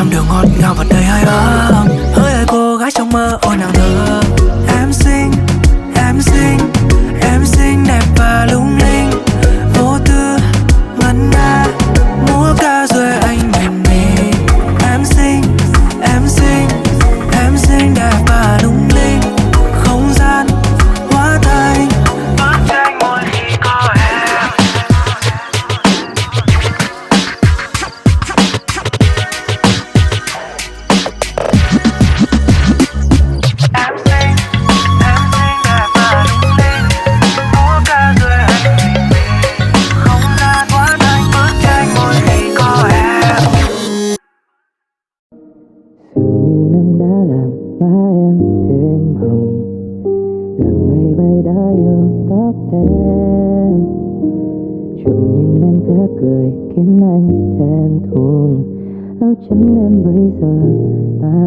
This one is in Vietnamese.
dặm đường ngọt ngào và đầy hơi ấm. Hỡi ơi cô gái trong mơ ôi nàng thơ. Em xinh, em xinh, em xinh đẹp và lung linh, vô tư ngân nga múa ca dưới anh bình minh. Em xinh, em xinh, em xinh đẹp và lung linh, không gian hóa thành bức tranh mỗi khi có em. Em xinh, em xinh đẹp và lung linh, múa ca dưới anh bình minh, không gian hóa thành bức tranh mỗi khi có em. Dường như nắng đã làm má em thêm hồng, làn mây bay đã yêu tóc em. Trộm nhìn em khẽ cười khiến anh thẹn thùng, áo trắng em bây giờ ta